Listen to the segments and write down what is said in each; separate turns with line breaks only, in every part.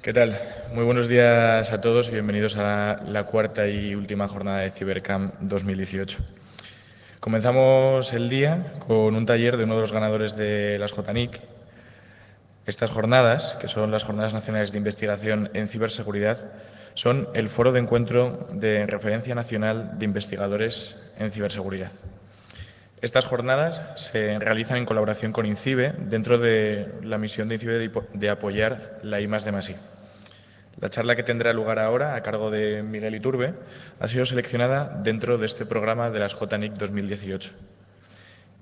¿Qué tal? Muy buenos días a todos y bienvenidos a la cuarta y última jornada de CiberCamp 2018. Comenzamos el día con un taller de uno de los ganadores de las JNIC. Estas jornadas, que son las Jornadas Nacionales de Investigación en Ciberseguridad, son el foro de encuentro de referencia nacional de investigadores en ciberseguridad. Estas jornadas se realizan en colaboración con INCIBE dentro de la misión de INCIBE de apoyar la I+D+I. La charla que tendrá lugar ahora, a cargo de Miguel Iturbe, ha sido seleccionada dentro de este programa de las JNIC 2018.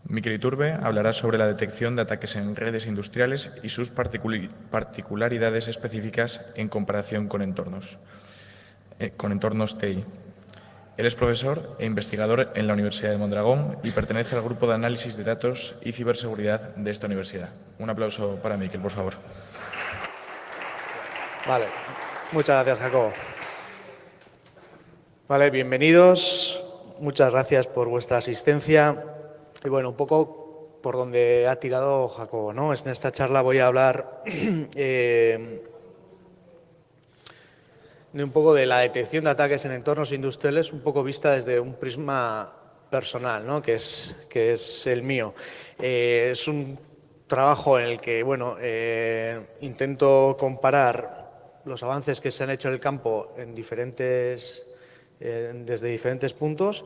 Miguel Iturbe hablará sobre la detección de ataques en redes industriales y sus particularidades específicas en comparación con entornos TI. Él es profesor e investigador en la Universidad de Mondragón y pertenece al grupo de análisis de datos y ciberseguridad de esta universidad. Un aplauso para Miguel, por favor.
Vale, muchas gracias, Jacobo. Vale, bienvenidos. Muchas gracias por vuestra asistencia. Y bueno, un poco por donde ha tirado Jacobo, ¿no? En esta charla voy a hablar de un poco de la detección de ataques en entornos industriales, un poco vista desde un prisma personal, ¿no? que es el mío. Es un trabajo en el que bueno, intento comparar los avances que se han hecho en el campo en desde diferentes puntos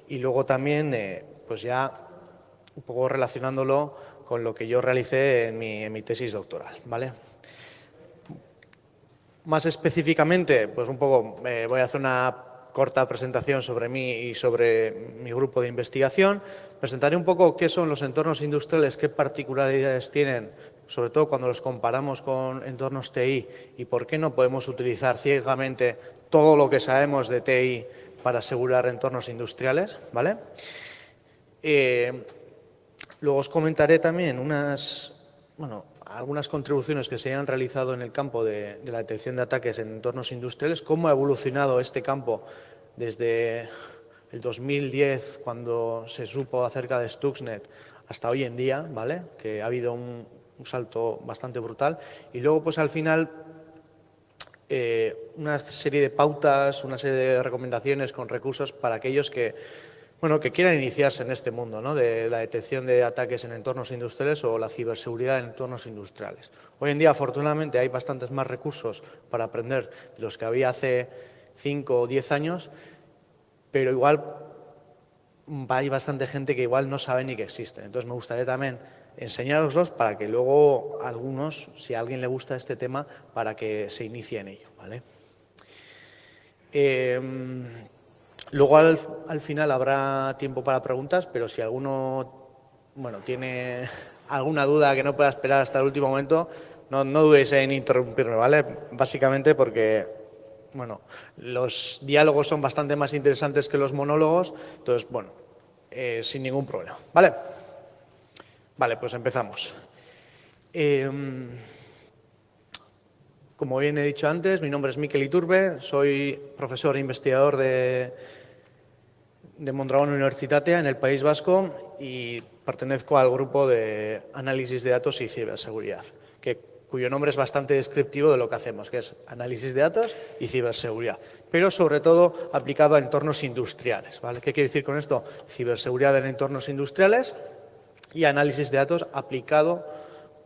y luego también pues ya un poco relacionándolo con lo que yo realicé en mi tesis doctoral, ¿vale? Más específicamente, pues un poco voy a hacer una corta presentación sobre mí y sobre mi grupo de investigación. Presentaré un poco qué son los entornos industriales, qué particularidades tienen, sobre todo cuando los comparamos con entornos TI y por qué no podemos utilizar ciegamente todo lo que sabemos de TI para asegurar entornos industriales, ¿vale? Luego os comentaré también algunas contribuciones que se han realizado en el campo de la detección de ataques en entornos industriales, cómo ha evolucionado este campo desde el 2010, cuando se supo acerca de Stuxnet, hasta hoy en día, ¿vale? Que ha habido un salto bastante brutal. Y luego, pues al final, una serie de pautas, una serie de recomendaciones con recursos para aquellos que quieran iniciarse en este mundo, ¿no? De la detección de ataques en entornos industriales o la ciberseguridad en entornos industriales. Hoy en día, afortunadamente, hay bastantes más recursos para aprender de los que había hace 5 o 10 años, pero igual hay bastante gente que igual no sabe ni que existen. Entonces, me gustaría también enseñároslos para que luego algunos, si a alguien le gusta este tema, para que se inicie en ello, ¿vale? Luego al final habrá tiempo para preguntas, pero si alguno tiene alguna duda que no pueda esperar hasta el último momento, no dudéis en interrumpirme, ¿vale? Básicamente porque los diálogos son bastante más interesantes que los monólogos, entonces, sin ningún problema, ¿vale? Vale, pues empezamos. Como bien he dicho antes, mi nombre es Mikel Iturbe, soy profesor e investigador de Mondragón Universitatea en el País Vasco y pertenezco al grupo de análisis de datos y ciberseguridad, cuyo nombre es bastante descriptivo de lo que hacemos, que es análisis de datos y ciberseguridad, pero sobre todo aplicado a entornos industriales, ¿vale? ¿Qué quiere decir con esto? Ciberseguridad en entornos industriales y análisis de datos aplicado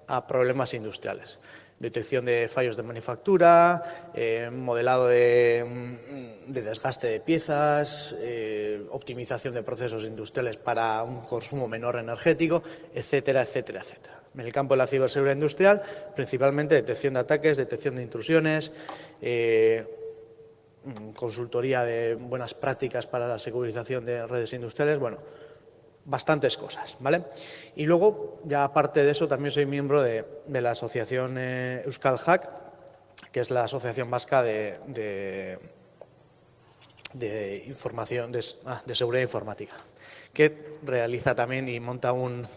a problemas industriales. Detección de fallos de manufactura, modelado de desgaste de piezas, optimización de procesos industriales para un consumo menor energético, etcétera, etcétera, etcétera. En el campo de la ciberseguridad industrial, principalmente detección de ataques, detección de intrusiones, consultoría de buenas prácticas para la securización de redes industriales, bastantes cosas, ¿vale? Y luego, ya aparte de eso, también soy miembro de la asociación Euskal Hack, que es la asociación vasca de información, de seguridad informática, que realiza también y monta un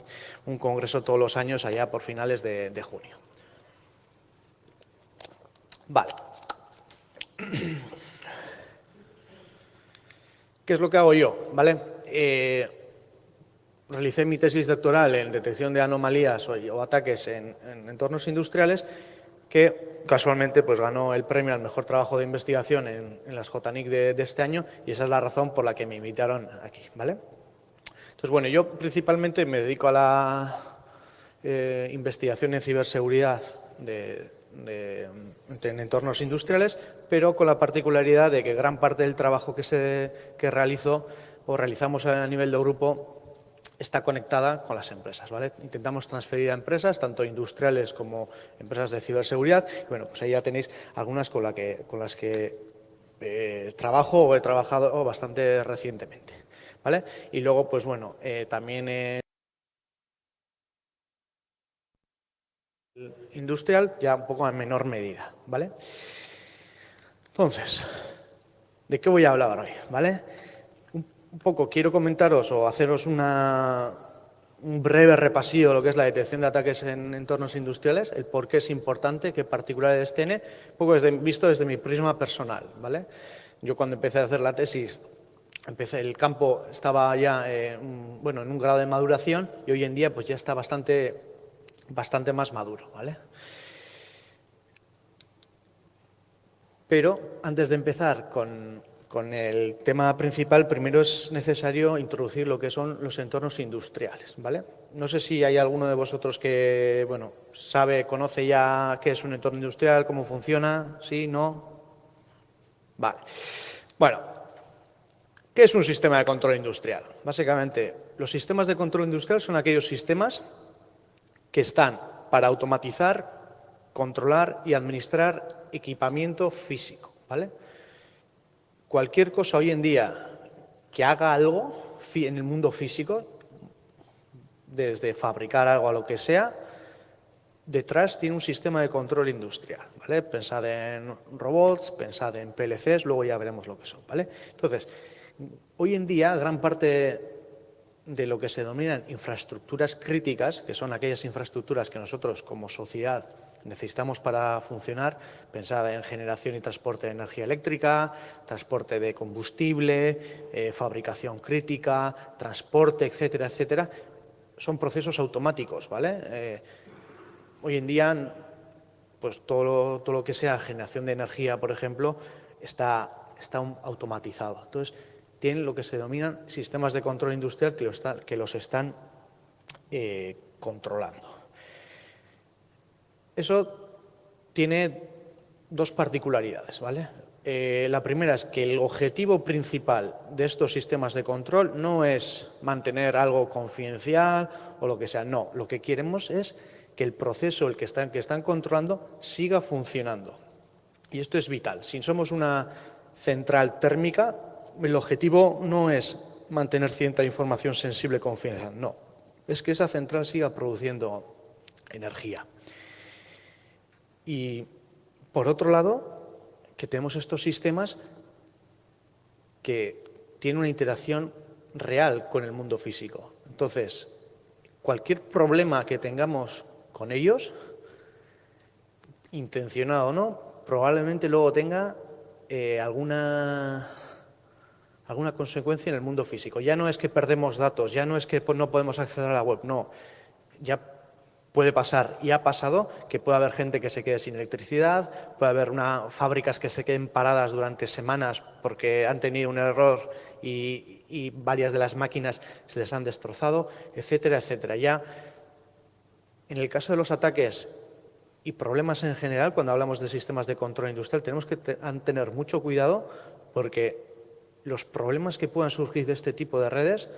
congreso todos los años allá por finales de junio. Vale. ¿Qué es lo que hago yo? ¿Vale? Realicé mi tesis doctoral en detección de anomalías o ataques en entornos industriales que casualmente pues ganó el premio al mejor trabajo de investigación en las JNIC de este año, y esa es la razón por la que me invitaron aquí, ¿vale? Entonces, bueno, yo principalmente me dedico a la investigación en ciberseguridad en entornos industriales, pero con la particularidad de que gran parte del trabajo que realizo o realizamos a nivel de grupo está conectada con las empresas, ¿vale? Intentamos transferir a empresas, tanto industriales como empresas de ciberseguridad. Y bueno, pues ahí ya tenéis algunas con las que trabajo o he trabajado bastante recientemente, ¿vale? Y luego, pues bueno, también industrial, ya un poco en menor medida, ¿vale? Entonces, ¿de qué voy a hablar hoy? ¿Vale? Un poco quiero comentaros o haceros un breve repasillo de lo que es la detección de ataques en entornos industriales, el por qué es importante, qué particularidades tiene, un poco visto desde mi prisma personal, ¿vale? Yo cuando empecé a hacer la tesis, el campo estaba ya en un grado de maduración, y hoy en día pues ya está bastante más maduro, ¿vale? Pero antes de empezar con el tema principal, primero es necesario introducir lo que son los entornos industriales, ¿vale? No sé si hay alguno de vosotros que, bueno, conoce ya qué es un entorno industrial, cómo funciona, ¿sí, no? Vale. Bueno, ¿qué es un sistema de control industrial? Básicamente, los sistemas de control industrial son aquellos sistemas que están para automatizar, controlar y administrar equipamiento físico, ¿vale? Cualquier cosa hoy en día que haga algo en el mundo físico, desde fabricar algo a lo que sea, detrás tiene un sistema de control industrial, ¿vale? Pensad en robots, pensad en PLCs, luego ya veremos lo que son, ¿vale? Entonces, hoy en día gran parte de lo que se denominan infraestructuras críticas, que son aquellas infraestructuras que nosotros como sociedad necesitamos para funcionar, pensad en generación y transporte de energía eléctrica, transporte de combustible, fabricación crítica, transporte, etcétera, etcétera, son procesos automáticos, ¿vale? Hoy en día, pues todo lo que sea generación de energía, por ejemplo, está automatizado. Entonces, tienen lo que se denominan sistemas de control industrial que los están controlando. Eso tiene dos particularidades, ¿vale? La primera es que el objetivo principal de estos sistemas de control no es mantener algo confidencial o lo que sea, no. Lo que queremos es que el proceso que están controlando siga funcionando. Y esto es vital. Si somos una central térmica, el objetivo no es mantener cierta información sensible confidencial, no. Es que esa central siga produciendo energía. Y, por otro lado, que tenemos estos sistemas que tienen una interacción real con el mundo físico. Entonces, cualquier problema que tengamos con ellos, intencionado o no, probablemente luego tenga alguna consecuencia en el mundo físico. Ya no es que perdemos datos, ya no es que no podemos acceder a la web, no. Ya puede pasar, y ha pasado, que puede haber gente que se quede sin electricidad, puede haber fábricas que se queden paradas durante semanas porque han tenido un error y varias de las máquinas se les han destrozado, etcétera, etcétera. Ya, en el caso de los ataques y problemas en general, cuando hablamos de sistemas de control industrial, tenemos que tener mucho cuidado porque los problemas que puedan surgir de este tipo de redes,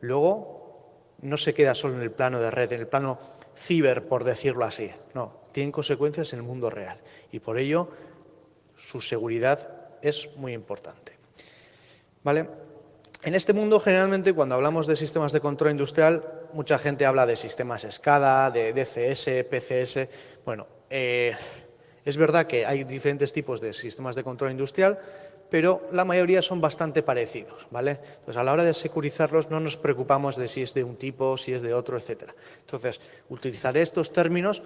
luego no se queda solo en el plano de red, en el plano ciber, por decirlo así. No, tienen consecuencias en el mundo real y por ello su seguridad es muy importante. ¿Vale? En este mundo, generalmente, cuando hablamos de sistemas de control industrial, mucha gente habla de sistemas SCADA, de DCS, PCS. Bueno, es verdad que hay diferentes tipos de sistemas de control industrial, pero la mayoría son bastante parecidos, ¿vale? Entonces, a la hora de securizarlos no nos preocupamos de si es de un tipo, si es de otro, etcétera. Entonces, utilizaré estos términos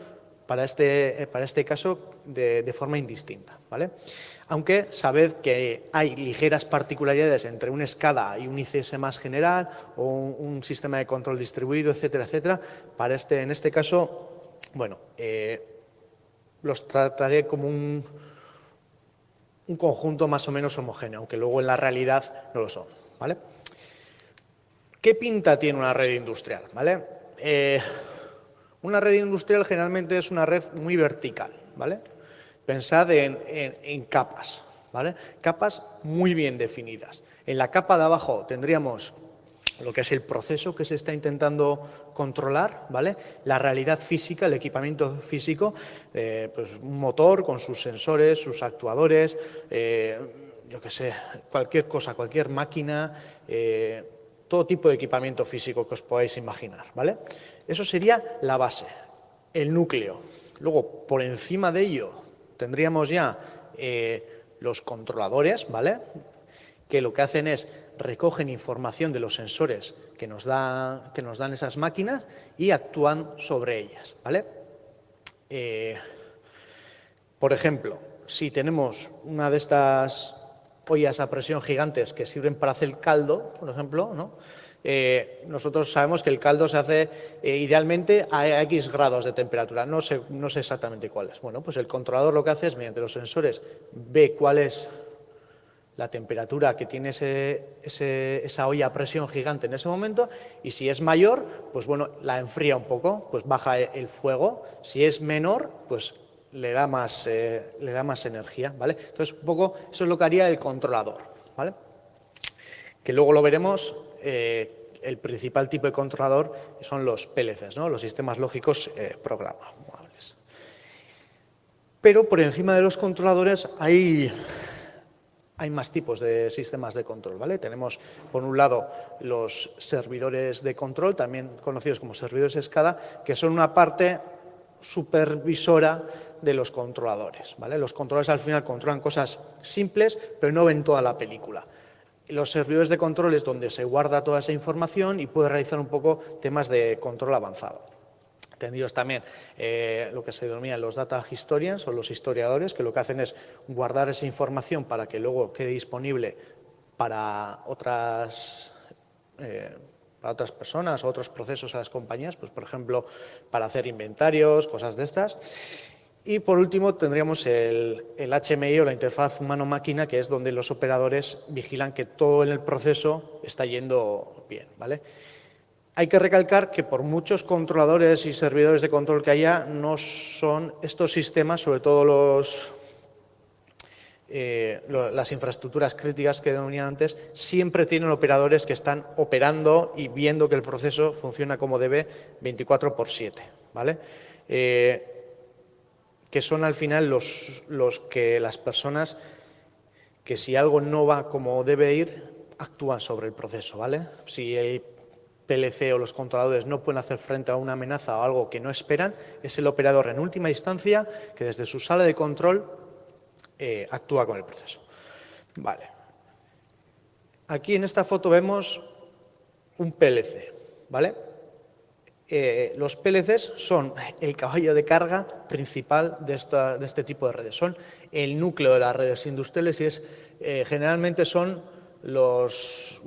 para este caso de forma indistinta, ¿vale? Aunque sabed que hay ligeras particularidades entre un SCADA y un ICS más general o un sistema de control distribuido, etcétera, etcétera. En este caso, bueno, los trataré como un conjunto más o menos homogéneo, aunque luego en la realidad no lo son, ¿vale? ¿Qué pinta tiene una red industrial? ¿Vale? Una red industrial generalmente es una red muy vertical, ¿vale? Pensad en capas, ¿vale? Capas muy bien definidas. En la capa de abajo tendríamos lo que es el proceso que se está intentando controlar, ¿vale? La realidad física, el equipamiento físico, pues un motor con sus sensores, sus actuadores, yo qué sé, cualquier cosa, cualquier máquina, todo tipo de equipamiento físico que os podáis imaginar, ¿vale? Eso sería la base, el núcleo. Luego, por encima de ello, tendríamos ya los controladores, ¿vale? Que lo que hacen es recogen información de los sensores que nos dan esas máquinas y actúan sobre ellas, ¿vale? Por ejemplo, si tenemos una de estas ollas a presión gigantes que sirven para hacer caldo, por ejemplo, ¿no? Nosotros sabemos que el caldo se hace idealmente a X grados de temperatura, no sé exactamente cuáles. Bueno, pues el controlador lo que hace es, mediante los sensores, ve cuál es la temperatura que tiene esa olla a presión gigante en ese momento, y si es mayor, pues bueno, la enfría un poco, pues baja el fuego. Si es menor, pues le da más energía, ¿vale? Entonces, un poco eso es lo que haría el controlador, ¿vale? Que luego lo veremos, el principal tipo de controlador son los PLCs, ¿no? Los sistemas lógicos programables. Pero por encima de los controladores hay más tipos de sistemas de control, ¿vale? Tenemos, por un lado, los servidores de control, también conocidos como servidores SCADA, que son una parte supervisora de los controladores, ¿vale? Los controladores al final controlan cosas simples, pero no ven toda la película. Los servidores de control es donde se guarda toda esa información y puede realizar un poco temas de control avanzado. Entendidos también lo que se denominan los data historians o los historiadores, que lo que hacen es guardar esa información para que luego quede disponible para otras personas o otros procesos a las compañías, pues por ejemplo para hacer inventarios, cosas de estas. Y por último tendríamos el HMI o la interfaz humano-máquina, que es donde los operadores vigilan que todo en el proceso está yendo bien, ¿vale? Hay que recalcar que por muchos controladores y servidores de control que haya, no son estos sistemas, sobre todo las infraestructuras críticas que denominé antes, siempre tienen operadores que están operando y viendo que el proceso funciona como debe 24/7, ¿vale? Que son al final las personas que, si algo no va como debe ir, actúan sobre el proceso, ¿vale? Si el PLC o los controladores no pueden hacer frente a una amenaza o algo que no esperan, es el operador en última instancia que desde su sala de control actúa con el proceso. Vale. Aquí en esta foto vemos un PLC, ¿vale? Los PLCs son el caballo de carga principal de este tipo de redes. Son el núcleo de las redes industriales y generalmente son los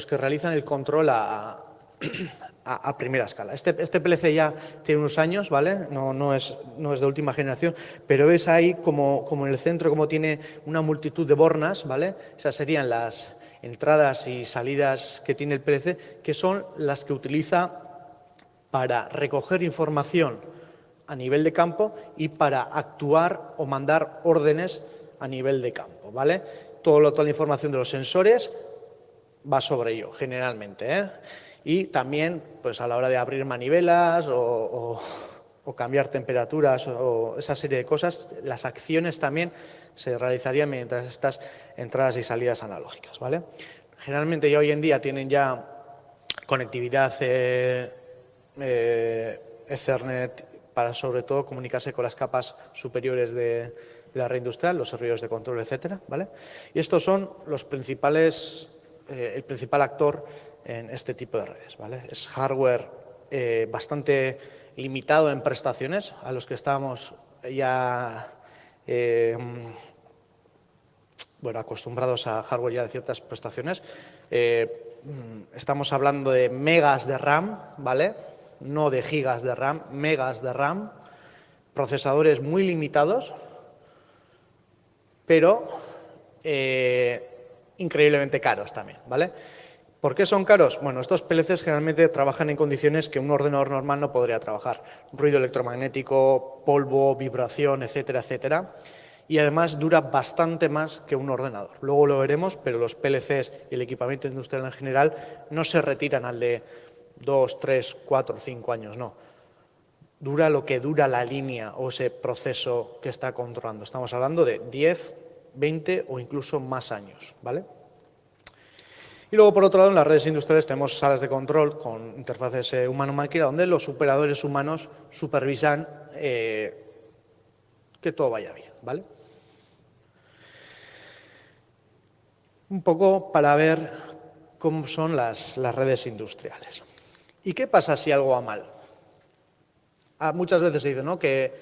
que realizan el control a primera escala. Este PLC ya tiene unos años, ¿vale? No es de última generación, pero ves ahí como en el centro como tiene una multitud de bornas, ¿vale? Esas serían las entradas y salidas que tiene el PLC, que son las que utiliza para recoger información a nivel de campo y para actuar o mandar órdenes a nivel de campo, ¿vale? Toda la información de los sensores va sobre ello, generalmente, ¿eh? Y también, pues a la hora de abrir manivelas o cambiar temperaturas o esa serie de cosas, las acciones también se realizarían mediante estas entradas y salidas analógicas, ¿vale? Generalmente ya hoy en día tienen ya conectividad Ethernet para sobre todo comunicarse con las capas superiores de la red industrial, los servidores de control, etcétera, ¿vale? Y estos son los principales, el principal actor en este tipo de redes, ¿vale? Es hardware bastante limitado en prestaciones, a los que estábamos ya acostumbrados a hardware ya de ciertas prestaciones. Estamos hablando de megas de RAM, ¿vale? No de gigas de RAM, megas de RAM, procesadores muy limitados, pero increíblemente caros también, ¿vale? ¿Por qué son caros? Bueno, estos PLCs generalmente trabajan en condiciones que un ordenador normal no podría trabajar. Ruido electromagnético, polvo, vibración, etcétera, etcétera. Y además dura bastante más que un ordenador. Luego lo veremos, pero los PLCs y el equipamiento industrial en general no se retiran al de 2, 3, 4, 5 años, no. Dura lo que dura la línea o ese proceso que está controlando. Estamos hablando de 10, 20 o incluso más años, ¿vale? Y luego, por otro lado, en las redes industriales tenemos salas de control con interfaces humano-máquina, donde los operadores humanos supervisan que todo vaya bien, ¿vale? Un poco para ver cómo son las redes industriales. ¿Y qué pasa si algo va mal? Muchas veces se dice, ¿no?, que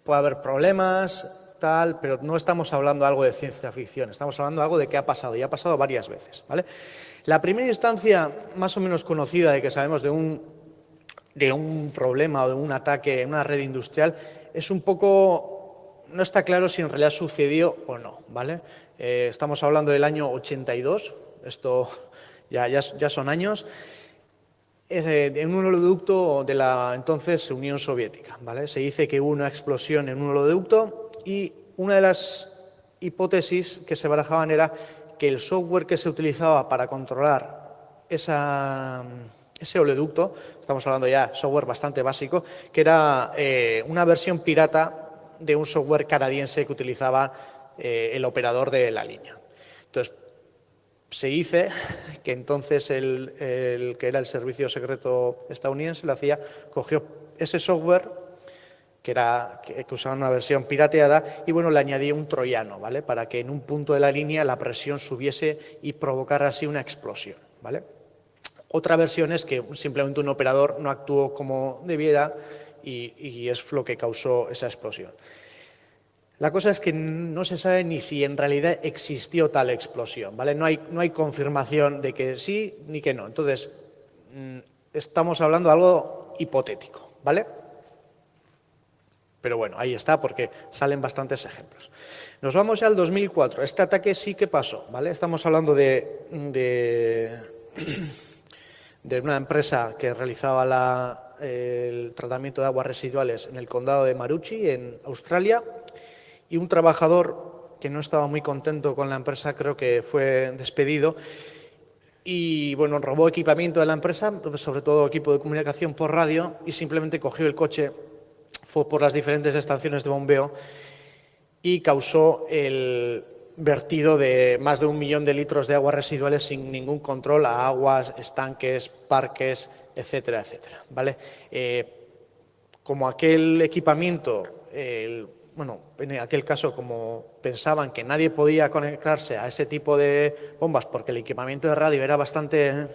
puede haber problemas, tal, pero no estamos hablando de algo de ciencia ficción, estamos hablando de algo de que ha pasado, y ha pasado varias veces, ¿vale? La primera instancia más o menos conocida de que sabemos de un problema o de un ataque en una red industrial es un poco, no está claro si en realidad sucedió o no, ¿vale? Estamos hablando del año 82, esto ya son años, en un oleoducto de la entonces Unión Soviética, ¿vale? Se dice que hubo una explosión en un oleoducto y una de las hipótesis que se barajaban era que el software que se utilizaba para controlar ese oleoducto, estamos hablando ya de software bastante básico, que era una versión pirata de un software canadiense que utilizaba el operador de la línea. Entonces, se dice que entonces el que era el servicio secreto estadounidense cogió ese software que usaba una versión pirateada y bueno, le añadió un troyano, ¿vale? Para que en un punto de la línea la presión subiese y provocara así una explosión, ¿vale? Otra versión es que simplemente un operador no actuó como debiera y es lo que causó esa explosión. La cosa es que no se sabe ni si en realidad existió tal explosión, ¿vale? No hay confirmación de que sí ni que no. Entonces, estamos hablando de algo hipotético, ¿vale? Pero bueno, ahí está porque salen bastantes ejemplos. Nos vamos ya al 2004. Este ataque sí que pasó, ¿vale? Estamos hablando de una empresa que realizaba el tratamiento de aguas residuales en el condado de Maroochy, en Australia, y un trabajador que no estaba muy contento con la empresa, creo que fue despedido, y bueno, robó equipamiento de la empresa, sobre todo equipo de comunicación por radio, y simplemente cogió el coche, fue por las diferentes estaciones de bombeo y causó el vertido de más de 1 millón de litros de aguas residuales sin ningún control a aguas, estanques, parques, etcétera, etcétera, ¿vale? Como aquel equipamiento, en aquel caso, como pensaban que nadie podía conectarse a ese tipo de bombas porque el equipamiento de radio era bastante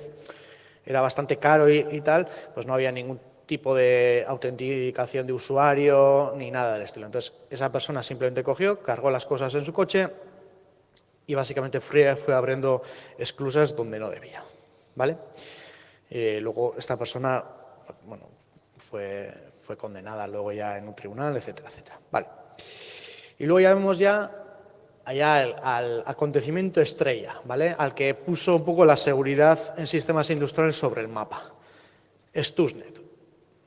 caro y tal, pues no había ningún tipo de autenticación de usuario ni nada del estilo. Entonces, esa persona simplemente cogió, cargó las cosas en su coche y básicamente fue abriendo esclusas donde no debía, ¿vale? Luego, esta persona, bueno, fue condenada luego ya en un tribunal, etcétera, etcétera. Vale. Y luego ya vemos allá al acontecimiento estrella, ¿vale? Al que puso un poco la seguridad en sistemas industriales sobre el mapa. Stuxnet.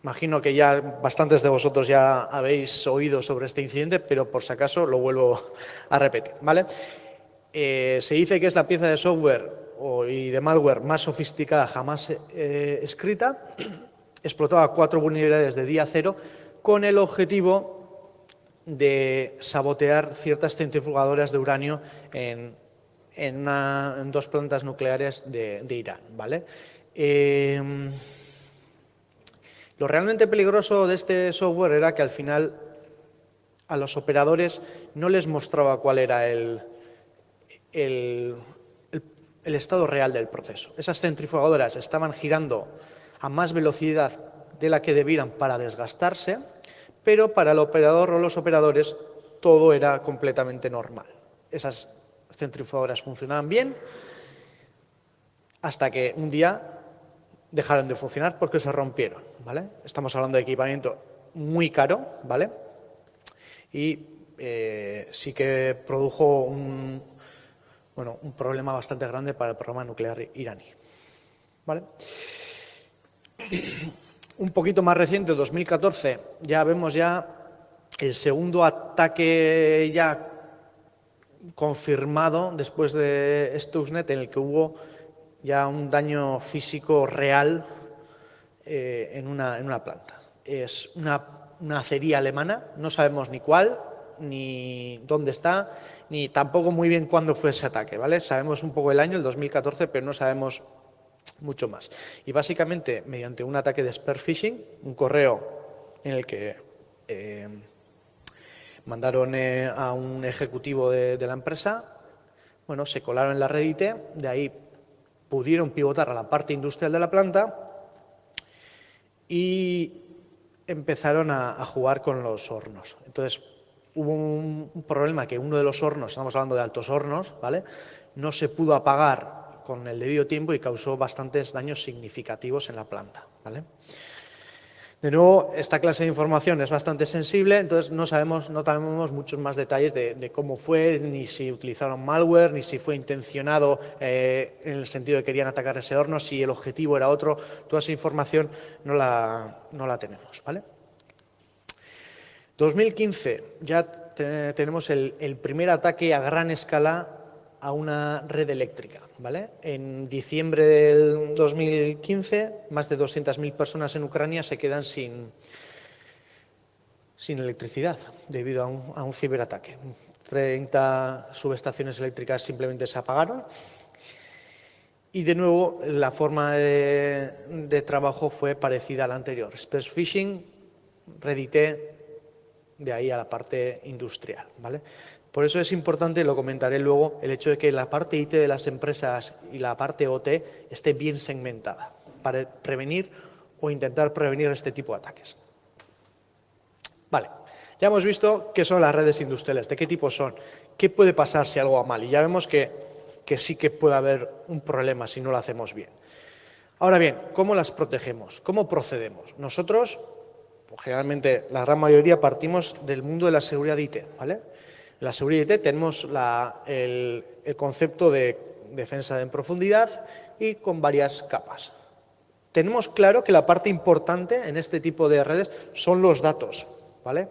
Imagino que ya bastantes de vosotros ya habéis oído sobre este incidente, pero por si acaso lo vuelvo a repetir, ¿vale? Se dice que es la pieza de software y de malware más sofisticada jamás escrita. Explotaba 4 vulnerabilidades de día cero con el objetivo de sabotear ciertas centrifugadoras de uranio en 2 plantas nucleares de Irán, ¿vale? Lo realmente peligroso de este software era que al final a los operadores no les mostraba cuál era el estado real del proceso. Esas centrifugadoras estaban girando a más velocidad de la que debieran para desgastarse, pero para el operador o los operadores todo era completamente normal. Esas centrifugadoras funcionaban bien hasta que un día dejaron de funcionar porque se rompieron, ¿vale? Estamos hablando de equipamiento muy caro, ¿vale? Y sí que produjo un problema bastante grande para el programa nuclear iraní, ¿vale? Un poquito más reciente, 2014, ya vemos el segundo ataque ya confirmado después de Stuxnet, en el que hubo ya un daño físico real en una planta. Es una acería alemana, no sabemos ni cuál, ni dónde está, ni tampoco muy bien cuándo fue ese ataque, ¿vale? Sabemos un poco el año, el 2014, pero no sabemos mucho más. Y básicamente, mediante un ataque de spear phishing, un correo en el que mandaron a un ejecutivo de la empresa, bueno, se colaron en la red IT, de ahí pudieron pivotar a la parte industrial de la planta y empezaron a jugar con los hornos. Entonces, hubo un problema que uno de los hornos, estamos hablando de altos hornos, ¿vale?, no se pudo apagar con el debido tiempo y causó bastantes daños significativos en la planta, ¿vale? De nuevo, esta clase de información es bastante sensible, entonces no tenemos muchos más detalles de cómo fue, ni si utilizaron malware, ni si fue intencionado en el sentido de que querían atacar ese horno, si el objetivo era otro. Toda esa información no la tenemos, ¿vale? 2015, ya tenemos el primer ataque a gran escala a una red eléctrica, ¿vale? En diciembre del 2015, más de 200.000 personas en Ucrania se quedan sin electricidad debido a un ciberataque. 30 subestaciones eléctricas simplemente se apagaron y, de nuevo, la forma de trabajo fue parecida a la anterior. Spear phishing, red IT, de ahí a la parte industrial, ¿vale? Por eso es importante, lo comentaré luego, el hecho de que la parte IT de las empresas y la parte OT esté bien segmentada para prevenir o intentar prevenir este tipo de ataques. Vale, ya hemos visto qué son las redes industriales, de qué tipo son, qué puede pasar si algo va mal, y ya vemos que sí que puede haber un problema si no lo hacemos bien. Ahora bien, ¿cómo las protegemos? ¿Cómo procedemos? Nosotros, pues, generalmente, la gran mayoría partimos del mundo de la seguridad IT, ¿vale? En la seguridad IT tenemos el concepto de defensa en profundidad y con varias capas. Tenemos claro que la parte importante en este tipo de redes son los datos, ¿vale?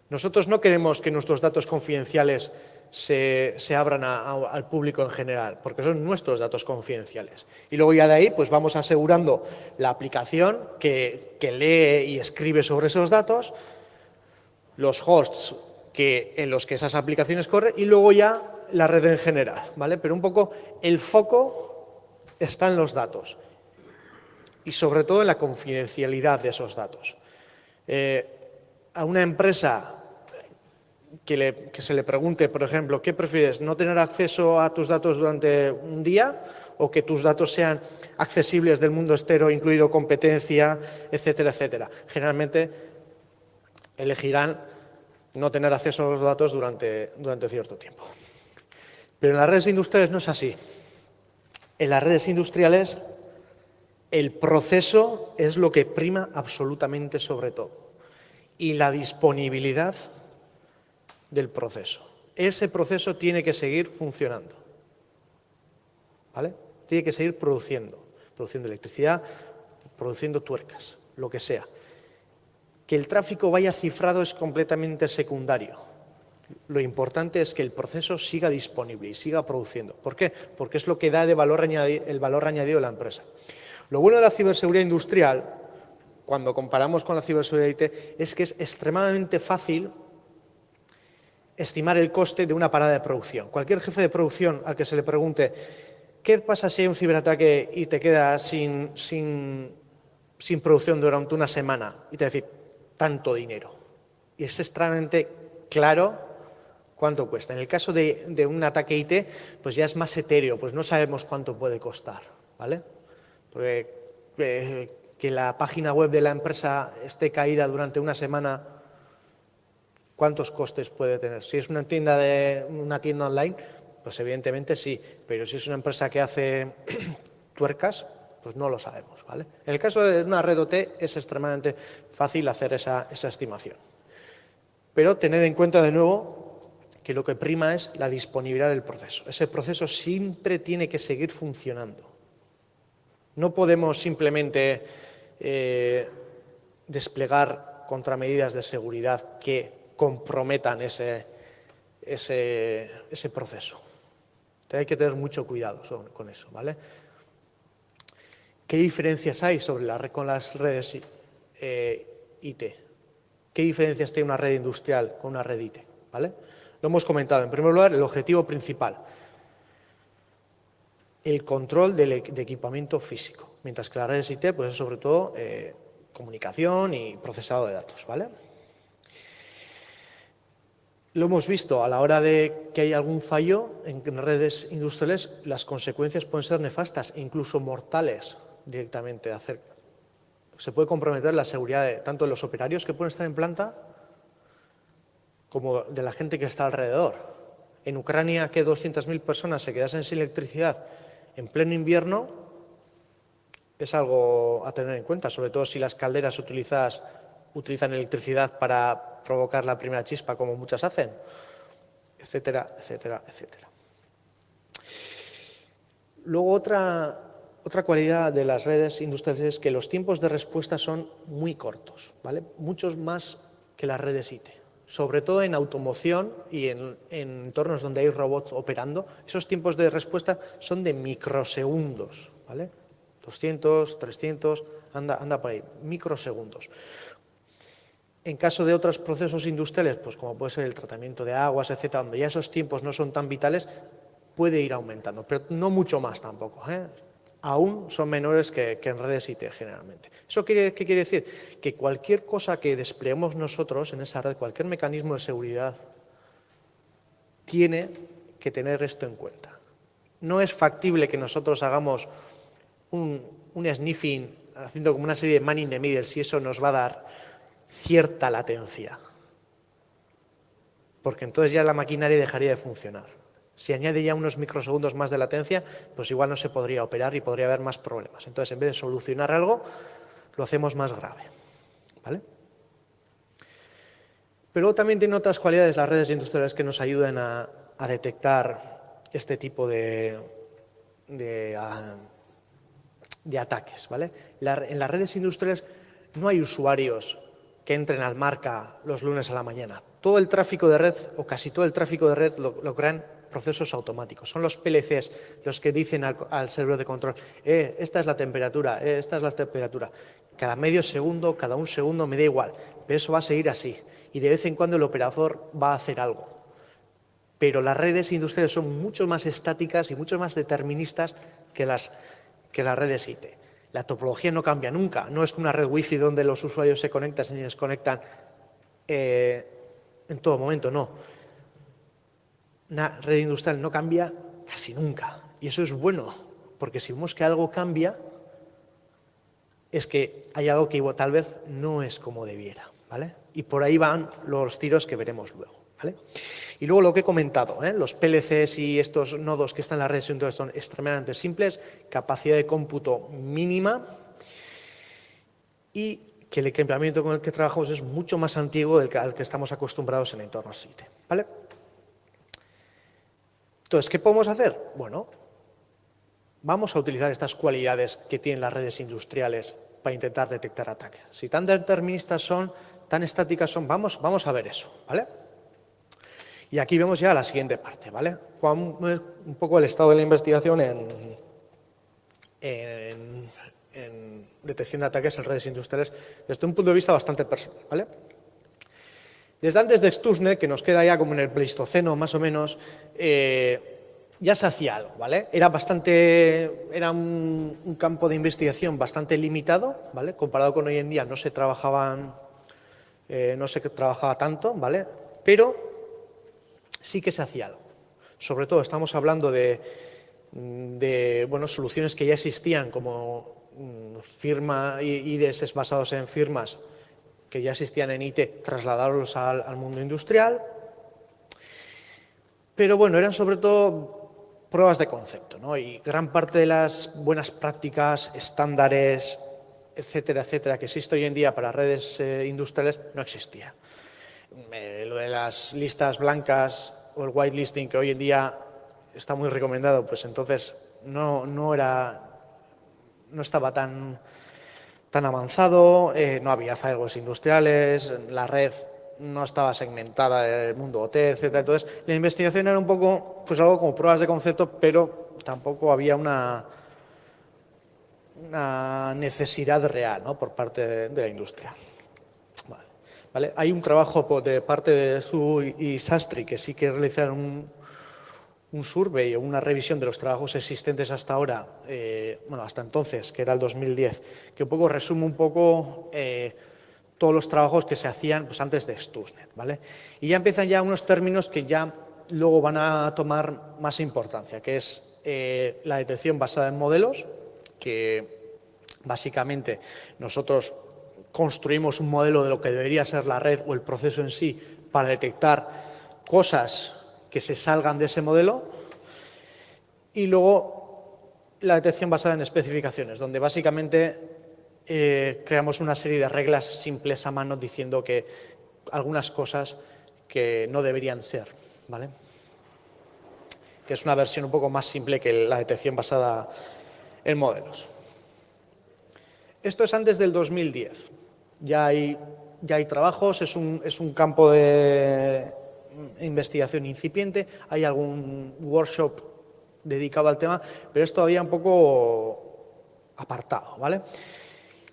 Nosotros no queremos que nuestros datos confidenciales se abran al público en general, porque son nuestros datos confidenciales. Y luego ya de ahí pues vamos asegurando la aplicación que lee y escribe sobre esos datos, los hosts en los que esas aplicaciones corren y luego ya la red en general, ¿vale? Pero un poco el foco está en los datos y sobre todo en la confidencialidad de esos datos. A una empresa que se le pregunte, por ejemplo, ¿qué prefieres? ¿No tener acceso a tus datos durante un día o que tus datos sean accesibles del mundo exterior, incluido competencia, etcétera, etcétera? Generalmente elegirán no tener acceso a los datos durante cierto tiempo. Pero en las redes industriales no es así. En las redes industriales el proceso es lo que prima absolutamente sobre todo y la disponibilidad del proceso. Ese proceso tiene que seguir funcionando, ¿vale? Tiene que seguir produciendo electricidad, produciendo tuercas, lo que sea. Que el tráfico vaya cifrado es completamente secundario. Lo importante es que el proceso siga disponible y siga produciendo. ¿Por qué? Porque es lo que da el valor añadido de la empresa. Lo bueno de la ciberseguridad industrial, cuando comparamos con la ciberseguridad IT, es que es extremadamente fácil estimar el coste de una parada de producción. Cualquier jefe de producción al que se le pregunte ¿qué pasa si hay un ciberataque y te quedas sin producción durante una semana? Y te va a decir, tanto dinero. Y es extremadamente claro cuánto cuesta. En el caso de un ataque IT, pues ya es más etéreo, pues no sabemos cuánto puede costar, ¿vale? Porque que la página web de la empresa esté caída durante una semana, ¿cuántos costes puede tener? Si es una tienda online, pues evidentemente sí, pero si es una empresa que hace tuercas, Pues no lo sabemos, ¿vale? En el caso de una red OT es extremadamente fácil hacer esa estimación. Pero tened en cuenta de nuevo que lo que prima es la disponibilidad del proceso. Ese proceso siempre tiene que seguir funcionando. No podemos simplemente desplegar contramedidas de seguridad que comprometan ese proceso. Hay que tener mucho cuidado con eso, ¿vale? ¿Qué diferencias hay con las redes IT? ¿Qué diferencias tiene una red industrial con una red IT? ¿Vale? Lo hemos comentado. En primer lugar, el objetivo principal, el control de equipamiento físico, mientras que las redes IT pues, es sobre todo comunicación y procesado de datos, ¿vale? Lo hemos visto a la hora de que hay algún fallo en redes industriales, las consecuencias pueden ser nefastas e incluso mortales directamente. Se puede comprometer la seguridad tanto de los operarios que pueden estar en planta como de la gente que está alrededor. En Ucrania, que 200.000 personas se quedasen sin electricidad en pleno invierno, es algo a tener en cuenta, sobre todo si las calderas utilizan electricidad para provocar la primera chispa, como muchas hacen, etcétera, etcétera, etcétera. Luego, otra cualidad de las redes industriales es que los tiempos de respuesta son muy cortos, ¿vale? Muchos más que las redes IT. Sobre todo en automoción y en entornos donde hay robots operando, esos tiempos de respuesta son de microsegundos, ¿vale? 200, 300, anda por ahí, microsegundos. En caso de otros procesos industriales, pues como puede ser el tratamiento de aguas, etcétera, donde ya esos tiempos no son tan vitales, puede ir aumentando, pero no mucho más tampoco, ¿eh? Aún son menores que en redes IT generalmente. ¿Eso qué quiere decir? Que cualquier cosa que despleguemos nosotros en esa red, cualquier mecanismo de seguridad, tiene que tener esto en cuenta. No es factible que nosotros hagamos un sniffing haciendo como una serie de man in the middle si eso nos va a dar cierta latencia, porque entonces ya la maquinaria dejaría de funcionar. Si añade ya unos microsegundos más de latencia, pues igual no se podría operar y podría haber más problemas. Entonces, en vez de solucionar algo, lo hacemos más grave, ¿vale? Pero luego también tienen otras cualidades las redes industriales que nos ayudan a detectar este tipo de ataques, ¿vale? En las redes industriales no hay usuarios que entren al marca los lunes a la mañana. Todo el tráfico de red, o casi todo el tráfico de red, lo crean procesos automáticos. Son los PLCs los que dicen al servidor de control, esta es la temperatura, esta es la temperatura. Cada medio segundo, cada un segundo, me da igual, pero eso va a seguir así. Y de vez en cuando el operador va a hacer algo. Pero las redes industriales son mucho más estáticas y mucho más deterministas que las redes IT. La topología no cambia nunca. No es una red wifi donde los usuarios se conectan y desconectan en todo momento, no. Una red industrial no cambia casi nunca. Y eso es bueno, porque si vemos que algo cambia, es que hay algo que tal vez no es como debiera, ¿vale? Y por ahí van los tiros que veremos luego, ¿vale? Y luego lo que he comentado, los PLCs y estos nodos que están en las redes industriales son extremadamente simples, capacidad de cómputo mínima y que el equipamiento con el que trabajamos es mucho más antiguo al que estamos acostumbrados en entornos IT, ¿vale? Entonces, ¿qué podemos hacer? Bueno, vamos a utilizar estas cualidades que tienen las redes industriales para intentar detectar ataques. Si tan deterministas son, tan estáticas son, vamos a ver eso, ¿vale? Y aquí vemos ya la siguiente parte, ¿vale? Un poco el estado de la investigación en detección de ataques en redes industriales desde un punto de vista bastante personal, ¿vale? Desde antes de Stuxnet, que nos queda ya como en el Pleistoceno más o menos, ya se hacía algo, ¿vale? Era un campo de investigación bastante limitado, ¿vale? Comparado con hoy en día no se trabajaba tanto, ¿vale? Pero sí que se hacía algo. Sobre todo estamos hablando de soluciones que ya existían como IDS basados en firmas que ya existían en IT, trasladarlos al mundo industrial. Pero bueno, eran sobre todo pruebas de concepto, ¿no? Y gran parte de las buenas prácticas, estándares, etcétera, etcétera, que existe hoy en día para redes industriales, no existía. Lo de las listas blancas o el whitelisting, que hoy en día está muy recomendado, pues entonces no estaba tan avanzado, no había firewalls industriales, la red no estaba segmentada del mundo OT, etcétera. Entonces, la investigación era un poco, pues algo como pruebas de concepto, pero tampoco había una necesidad real, ¿no?, por parte de la industria. Vale. Hay un trabajo de parte de Su y Sastry que sí que realizaron un survey o una revisión de los trabajos existentes hasta ahora, hasta entonces, que era el 2010, que un poco resume un poco todos los trabajos que se hacían pues, antes de Stuxnet, ¿vale? Y ya empiezan ya unos términos que ya luego van a tomar más importancia, que es la detección basada en modelos, que básicamente nosotros construimos un modelo de lo que debería ser la red o el proceso en sí para detectar cosas que se salgan de ese modelo. Y luego la detección basada en especificaciones, donde básicamente creamos una serie de reglas simples a mano diciendo que algunas cosas que no deberían ser, ¿vale? Que es una versión un poco más simple que la detección basada en modelos. Esto es antes del 2010. Ya hay trabajos, es un campo de investigación incipiente, hay algún workshop dedicado al tema, pero es todavía un poco apartado, ¿vale?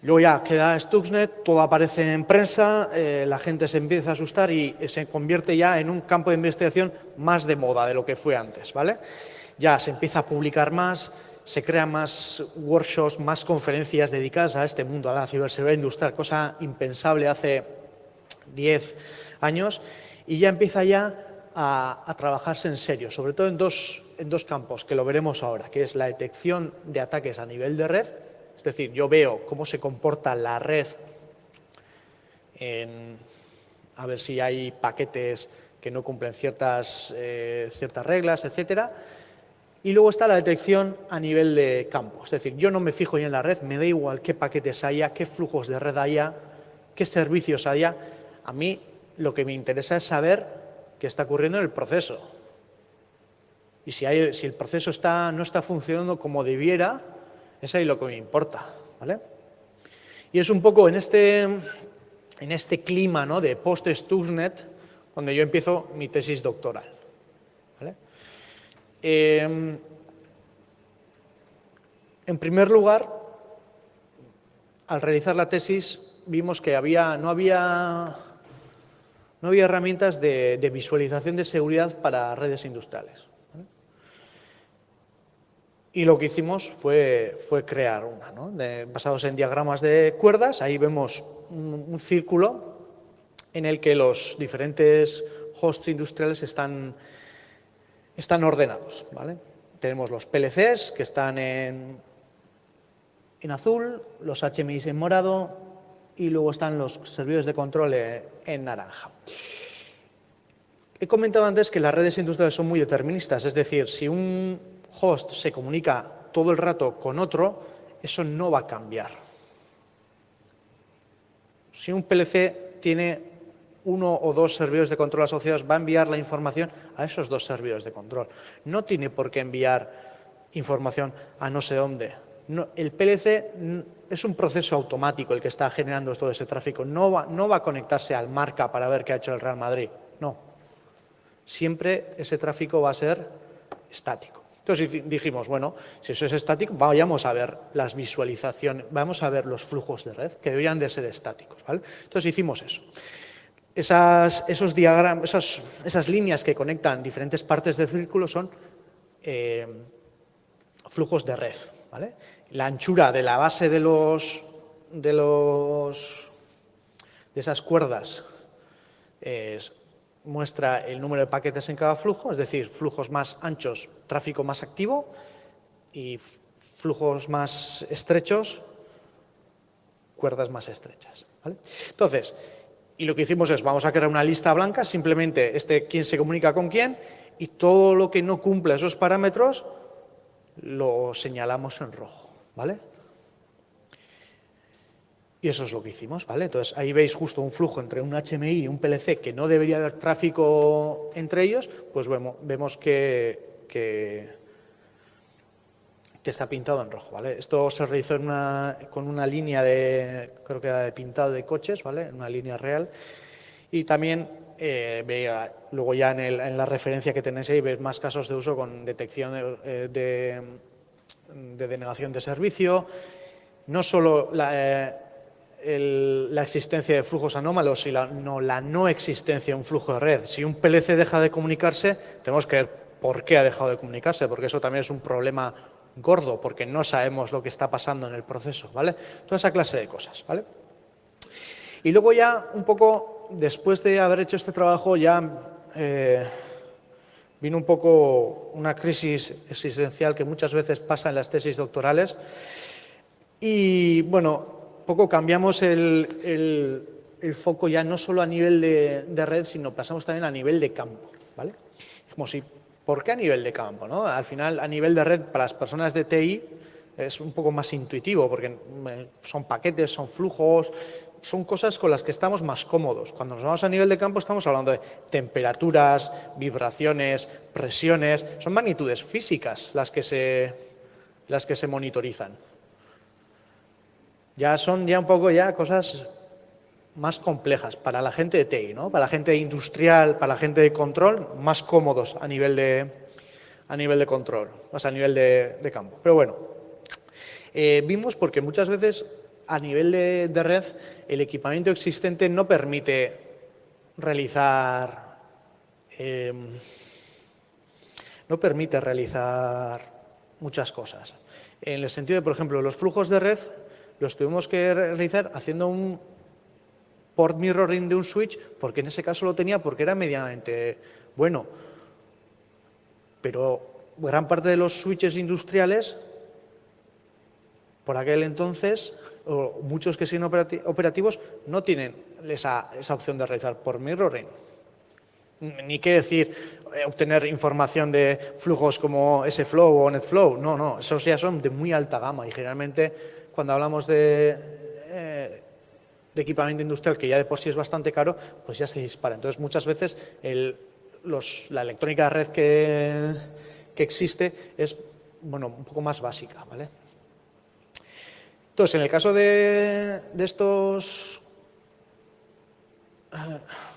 Luego ya queda Stuxnet, todo aparece en prensa, la gente se empieza a asustar y se convierte ya en un campo de investigación más de moda de lo que fue antes, ¿vale? Ya se empieza a publicar más, se crean más workshops, más conferencias dedicadas a este mundo, a la ciberseguridad industrial, cosa impensable hace 10 años, y ya empieza ya a trabajarse en serio, sobre todo en dos campos, que lo veremos ahora, que es la detección de ataques a nivel de red, es decir, yo veo cómo se comporta la red, a ver si hay paquetes que no cumplen ciertas reglas, etcétera. Y luego está la detección a nivel de campo, es decir, yo no me fijo ya en la red, me da igual qué paquetes haya, qué flujos de red haya, qué servicios haya. A mí lo que me interesa es saber qué está ocurriendo en el proceso. Y si el proceso no está funcionando como debiera, es ahí lo que me importa, ¿vale? Y es un poco en este clima, ¿no?, de post-Stuxnet donde yo empiezo mi tesis doctoral, ¿vale? En primer lugar, al realizar la tesis vimos que no había herramientas de visualización de seguridad para redes industriales, ¿vale? Y lo que hicimos fue crear una, ¿no?, basados en diagramas de cuerdas. Ahí vemos un círculo en el que los diferentes hosts industriales están ordenados, ¿vale? Tenemos los PLCs, que están en azul, los HMIs en morado y luego están los servidores de control en naranja. He comentado antes que las redes industriales son muy deterministas, es decir, si un host se comunica todo el rato con otro, eso no va a cambiar. Si un PLC tiene uno o dos servidores de control asociados, va a enviar la información a esos dos servidores de control. No tiene por qué enviar información a no sé dónde. No, el PLC es un proceso automático el que está generando todo ese tráfico. No va a conectarse al Marca para ver qué ha hecho el Real Madrid. No. Siempre ese tráfico va a ser estático. Entonces dijimos, bueno, si eso es estático, vayamos a ver las visualizaciones, vamos a ver los flujos de red, que deberían de ser estáticos, ¿vale? Entonces hicimos eso. Esos diagramas, esas líneas que conectan diferentes partes del círculo son flujos de red, ¿vale? La anchura de la base de esas cuerdas muestra el número de paquetes en cada flujo, es decir, flujos más anchos, tráfico más activo, y flujos más estrechos, cuerdas más estrechas, ¿vale? Entonces, y lo que hicimos es, vamos a crear una lista blanca, simplemente quién se comunica con quién, y todo lo que no cumpla esos parámetros lo señalamos en rojo, ¿vale? Y eso es lo que hicimos, ¿vale? Entonces, ahí veis justo un flujo entre un HMI y un PLC que no debería haber tráfico entre ellos, pues vemos que está pintado en rojo, ¿vale? Esto se realizó con una línea creo que era de pintado de coches, ¿vale? Una línea real. Y también, luego ya en la referencia que tenéis ahí, veis más casos de uso con detección de denegación de servicio, no solo la existencia de flujos anómalos, sino la no existencia de un flujo de red. Si un PLC deja de comunicarse, tenemos que ver por qué ha dejado de comunicarse, porque eso también es un problema gordo, porque no sabemos lo que está pasando en el proceso, ¿vale? Toda esa clase de cosas, ¿vale? Y luego ya un poco, después de haber hecho este trabajo, ya vino un poco una crisis existencial que muchas veces pasa en las tesis doctorales y, bueno, poco cambiamos el foco ya no solo a nivel de red, sino pasamos también a nivel de campo, ¿vale? Como si, ¿por qué a nivel de campo, no? Al final, a nivel de red, para las personas de TI, es un poco más intuitivo, porque son paquetes, son flujos, son cosas con las que estamos más cómodos. Cuando nos vamos a nivel de campo estamos hablando de temperaturas, vibraciones, presiones, son magnitudes físicas las que se monitorizan. Ya son un poco cosas más complejas para la gente de TI, ¿no? Para la gente industrial, para la gente de control, más cómodos a nivel de control, o sea, a nivel de campo. Pero bueno, vimos porque muchas veces a nivel de red el equipamiento existente no permite realizar muchas cosas. En el sentido de, por ejemplo, los flujos de red los tuvimos que realizar haciendo un port mirroring de un switch, porque en ese caso lo tenía porque era medianamente bueno. Pero gran parte de los switches industriales, por aquel entonces, o muchos que siguen operativos, no tienen esa opción de realizar port mirroring. Ni qué decir obtener información de flujos como SFlow o NetFlow. No, esos ya son de muy alta gama y generalmente cuando hablamos de equipamiento industrial que ya de por sí es bastante caro, pues ya se dispara. Entonces, muchas veces la electrónica de red que existe es, bueno, un poco más básica, ¿vale? Entonces, en el caso de estos,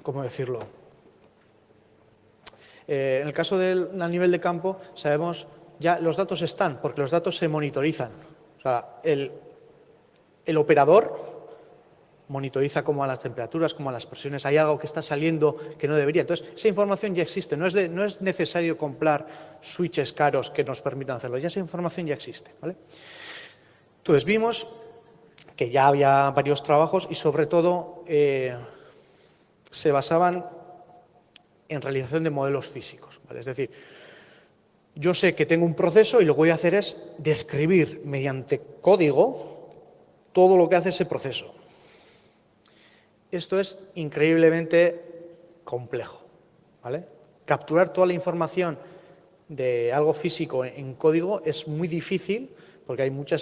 ¿cómo decirlo? En el caso a nivel de campo, sabemos ya los datos están, porque los datos se monitorizan. O sea, el operador monitoriza cómo a las temperaturas, cómo a las presiones, hay algo que está saliendo que no debería. Entonces, esa información ya existe, no es necesario comprar switches caros que nos permitan hacerlo, ya esa información ya existe, ¿vale? Entonces, vimos que ya había varios trabajos y, sobre todo, se basaban en realización de modelos físicos, ¿vale? Es decir, yo sé que tengo un proceso y lo que voy a hacer es describir mediante código todo lo que hace ese proceso. Esto es increíblemente complejo, ¿vale? Capturar toda la información de algo físico en código es muy difícil porque hay mucha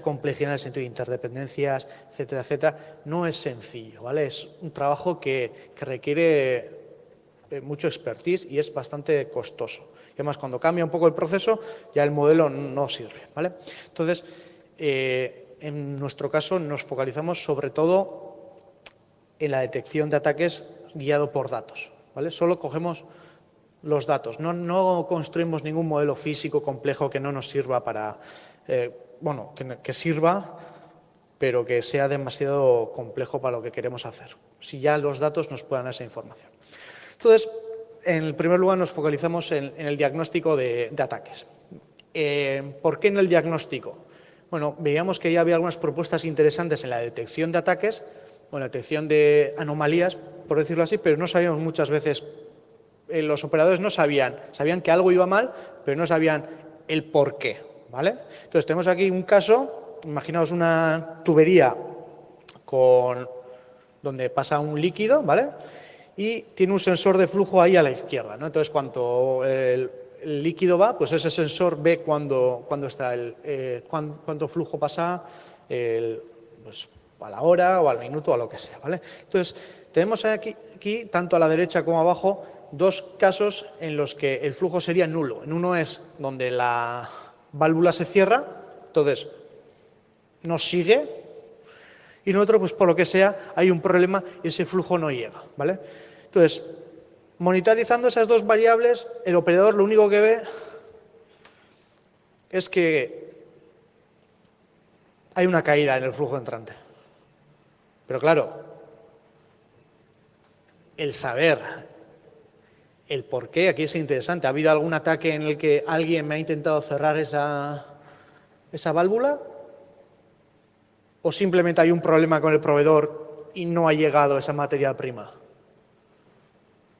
complejidad en el sentido de interdependencias, etcétera, etcétera. No es sencillo, ¿vale? Es un trabajo que requiere mucho expertise y es bastante costoso. Y además, cuando cambia un poco el proceso, ya el modelo no sirve, ¿vale? Entonces, en nuestro caso nos focalizamos sobre todo en la detección de ataques guiado por datos, ¿vale? Solo cogemos los datos, no construimos ningún modelo físico complejo que no nos sirva para, que sirva, pero que sea demasiado complejo para lo que queremos hacer, si ya los datos nos puedan dar esa información. Entonces, en el primer lugar nos focalizamos en el diagnóstico de ataques. ¿Por qué en el diagnóstico? Bueno, veíamos que ya había algunas propuestas interesantes en la detección de ataques, o la detección de anomalías, por decirlo así, pero no sabíamos muchas veces, los operadores no sabían que algo iba mal, pero no sabían el por qué, ¿vale? Entonces, tenemos aquí un caso, imaginaos una tubería donde pasa un líquido, ¿vale? y tiene un sensor de flujo ahí a la izquierda, ¿no? Entonces, cuando el líquido va, pues ese sensor ve cuánto flujo pasa, pues a la hora o al minuto o a lo que sea, ¿vale? Entonces, tenemos aquí, tanto a la derecha como abajo, dos casos en los que el flujo sería nulo. En uno es donde la válvula se cierra, entonces no sigue, y en otro, pues por lo que sea, hay un problema y ese flujo no llega, ¿vale? Entonces, monitorizando esas dos variables, el operador lo único que ve es que hay una caída en el flujo entrante. Pero claro, el saber el por qué, aquí es interesante. ¿Ha habido algún ataque en el que alguien me ha intentado cerrar esa válvula? ¿O simplemente hay un problema con el proveedor y no ha llegado esa materia prima?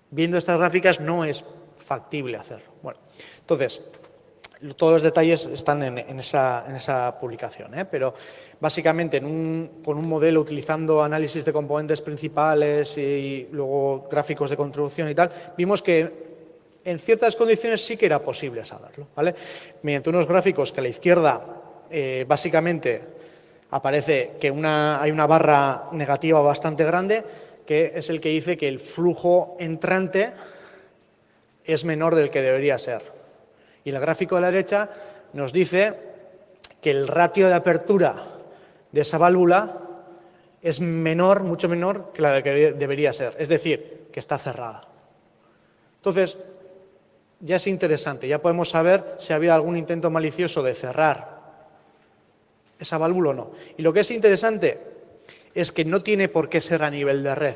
Viendo estas gráficas no es factible hacerlo. Bueno, entonces, todos los detalles están en esa publicación, pero básicamente con un modelo utilizando análisis de componentes principales y luego gráficos de contribución y tal, vimos que en ciertas condiciones sí que era posible saberlo, ¿vale? Mediante unos gráficos que a la izquierda básicamente aparece que hay una barra negativa bastante grande, que es el que dice que el flujo entrante es menor del que debería ser. Y el gráfico de la derecha nos dice que el ratio de apertura de esa válvula es menor, mucho menor que la que debería ser. Es decir, que está cerrada. Entonces, ya es interesante, ya podemos saber si ha habido algún intento malicioso de cerrar esa válvula o no. Y lo que es interesante es que no tiene por qué ser a nivel de red.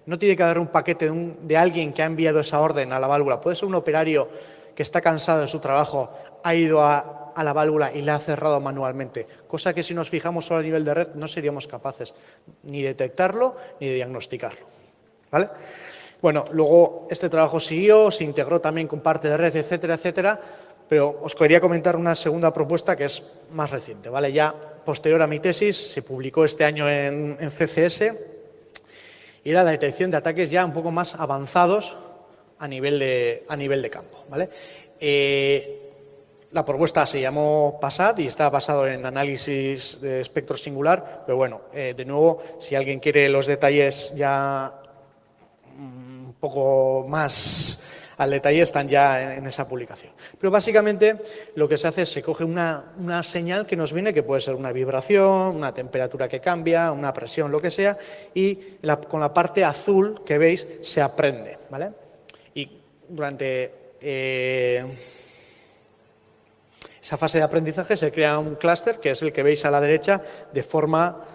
No tiene que haber un paquete de alguien que ha enviado esa orden a la válvula. Puede ser un operario que está cansado de su trabajo, ha ido a la válvula y la ha cerrado manualmente, cosa que si nos fijamos solo a nivel de red no seríamos capaces ni de detectarlo ni de diagnosticarlo, ¿vale? Bueno, luego este trabajo siguió, se integró también con parte de red, etcétera, etcétera, pero os quería comentar una segunda propuesta que es más reciente, ¿vale? Ya posterior a mi tesis, se publicó este año en CCS, y era la detección de ataques ya un poco más avanzados a nivel de campo, ¿vale? La propuesta se llamó PASAT y está basado en análisis de espectro singular, pero bueno, de nuevo, si alguien quiere los detalles ya un poco más al detalle, están ya en esa publicación. Pero básicamente lo que se hace es se coge una señal que nos viene, que puede ser una vibración, una temperatura que cambia, una presión, lo que sea, y con la parte azul que veis se aprende, ¿vale? Y durante esa fase de aprendizaje se crea un clúster, que es el que veis a la derecha, de forma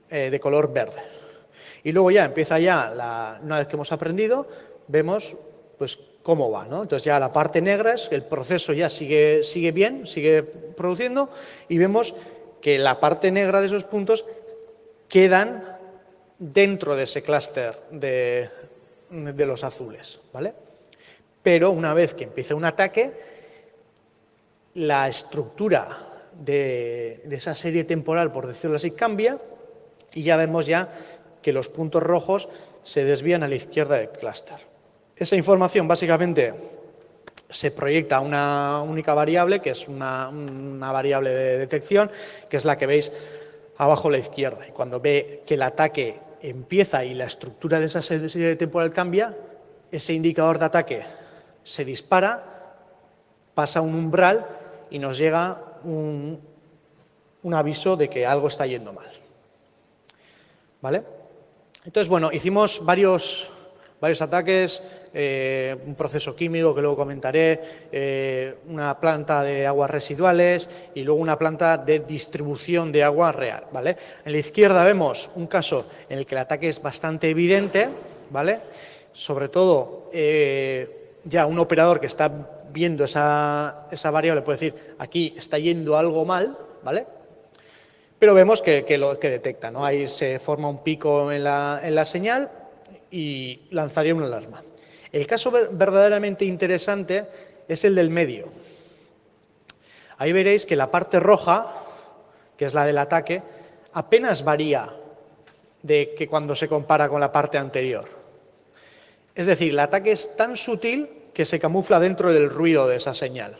de color verde. Y luego ya empieza una vez que hemos aprendido, vemos pues cómo va, ¿no? Entonces ya la parte negra es que el proceso ya sigue bien, sigue produciendo, y vemos que la parte negra de esos puntos quedan dentro de ese clúster de los azules, ¿vale? Pero una vez que empieza un ataque, la estructura de esa serie temporal, por decirlo así, cambia, y ya vemos que los puntos rojos se desvían a la izquierda del clúster. Esa información básicamente se proyecta a una única variable, que es una variable de detección, que es la que veis abajo a la izquierda. Y cuando ve que el ataque empieza y la estructura de esa serie temporal cambia, ese indicador de ataque se dispara, pasa un umbral y nos llega un aviso de que algo está yendo mal, ¿vale? Entonces, bueno, hicimos varios ataques, un proceso químico que luego comentaré, una planta de aguas residuales y luego una planta de distribución de agua real, ¿vale? En la izquierda vemos un caso en el que el ataque es bastante evidente, ¿vale? Sobre todo, ya un operador que está viendo esa variable puede decir, aquí está yendo algo mal, ¿vale? Pero vemos que detecta, ¿no? Ahí se forma un pico en la señal y lanzaría una alarma. El caso verdaderamente interesante es el del medio. Ahí veréis que la parte roja, que es la del ataque, apenas varía de que cuando se compara con la parte anterior. Es decir, el ataque es tan sutil que se camufla dentro del ruido de esa señal.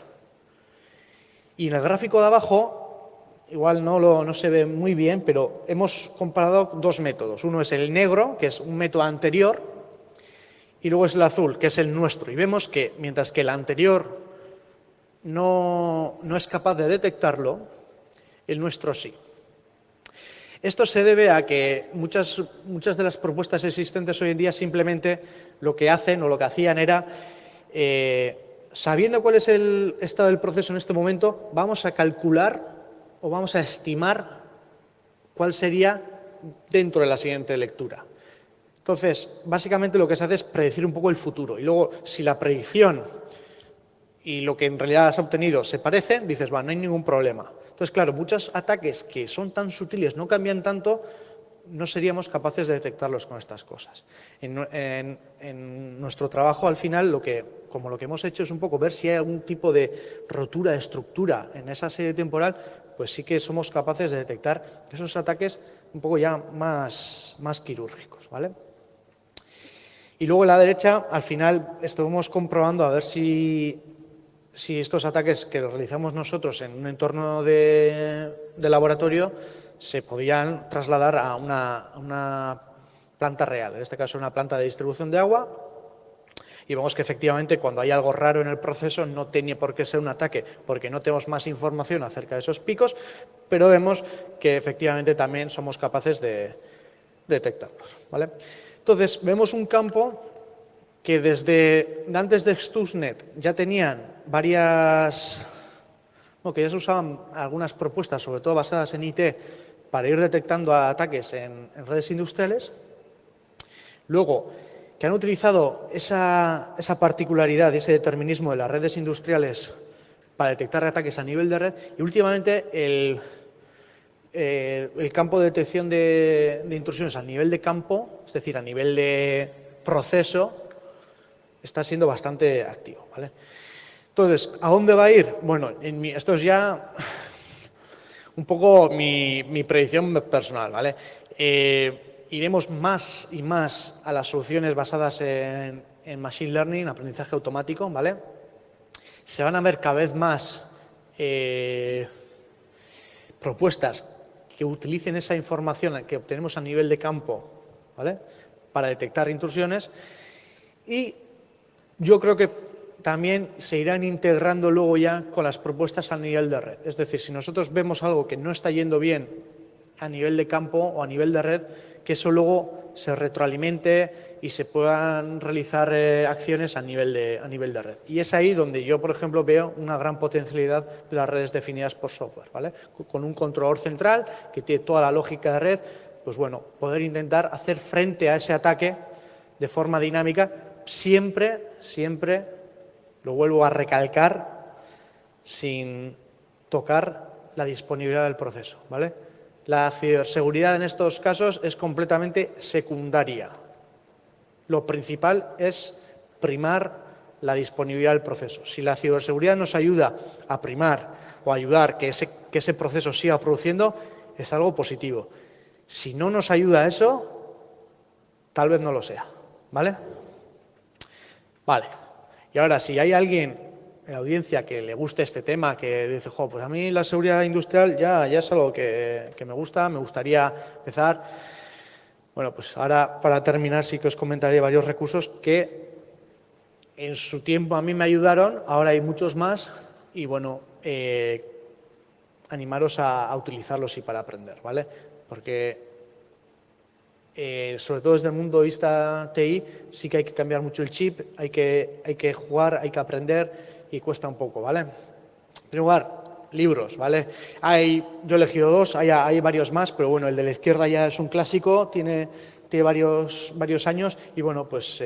Y en el gráfico de abajo, igual no se ve muy bien, pero hemos comparado dos métodos. Uno es el negro, que es un método anterior, y luego es el azul, que es el nuestro. Y vemos que mientras que el anterior no es capaz de detectarlo, el nuestro sí. Esto se debe a que muchas de las propuestas existentes hoy en día simplemente lo que hacen o lo que hacían era, sabiendo cuál es el estado del proceso en este momento, vamos a calcular o vamos a estimar cuál sería dentro de la siguiente lectura. Entonces, básicamente lo que se hace es predecir un poco el futuro. Y luego, si la predicción y lo que en realidad has obtenido se parecen, dices, no hay ningún problema. Entonces, claro, muchos ataques que son tan sutiles, no cambian tanto, no seríamos capaces de detectarlos con estas cosas. En nuestro trabajo, al final, lo que hemos hecho es un poco ver si hay algún tipo de rotura de estructura en esa serie temporal, pues sí que somos capaces de detectar esos ataques un poco ya más quirúrgicos, ¿vale? Y luego en la derecha, al final, estuvimos comprobando a ver si estos ataques que realizamos nosotros en un entorno de laboratorio se podían trasladar a una planta real, en este caso una planta de distribución de agua, y vemos que efectivamente cuando hay algo raro en el proceso no tiene por qué ser un ataque, porque no tenemos más información acerca de esos picos, pero vemos que efectivamente también somos capaces de detectarlos, ¿vale? Entonces, vemos un campo que desde antes de Stuxnet ya tenían que ya se usaban algunas propuestas, sobre todo basadas en IT, para ir detectando ataques en redes industriales. Luego, que han utilizado esa particularidad y ese determinismo de las redes industriales para detectar ataques a nivel de red. Y últimamente el campo de detección de intrusiones a nivel de campo, es decir, a nivel de proceso, está siendo bastante activo, ¿vale? Entonces, ¿a dónde va a ir? Bueno, esto es ya un poco mi predicción personal, ¿vale? Iremos más y más a las soluciones basadas en Machine Learning, aprendizaje automático, ¿vale? Se van a ver cada vez más propuestas que utilicen esa información que obtenemos a nivel de campo, ¿vale?, para detectar intrusiones, y yo creo que también se irán integrando luego ya con las propuestas a nivel de red. Es decir, si nosotros vemos algo que no está yendo bien a nivel de campo o a nivel de red, que eso luego se retroalimente y se puedan realizar acciones a nivel de red. Y es ahí donde yo, por ejemplo, veo una gran potencialidad de las redes definidas por software, ¿vale? Con un controlador central que tiene toda la lógica de red, pues bueno, poder intentar hacer frente a ese ataque de forma dinámica, siempre, lo vuelvo a recalcar, sin tocar la disponibilidad del proceso, ¿vale? La ciberseguridad en estos casos es completamente secundaria. Lo principal es primar la disponibilidad del proceso. Si la ciberseguridad nos ayuda a primar o a ayudar que ese proceso siga produciendo, es algo positivo. Si no nos ayuda a eso, tal vez no lo sea, ¿vale? Vale. Y ahora, si hay alguien en la audiencia que le guste este tema, que dice, pues a mí la seguridad industrial ya es algo que me gustaría empezar. Bueno, pues ahora para terminar sí que os comentaré varios recursos que en su tiempo a mí me ayudaron, ahora hay muchos más y bueno, animaros a utilizarlos y para aprender, ¿vale? Porque sobre todo desde el mundo de vista TI sí que hay que cambiar mucho el chip, hay que jugar, hay que aprender y cuesta un poco, ¿vale? En primer lugar, libros, ¿vale? Yo he elegido dos, hay varios más, pero bueno, el de la izquierda ya es un clásico, tiene varios años y bueno, pues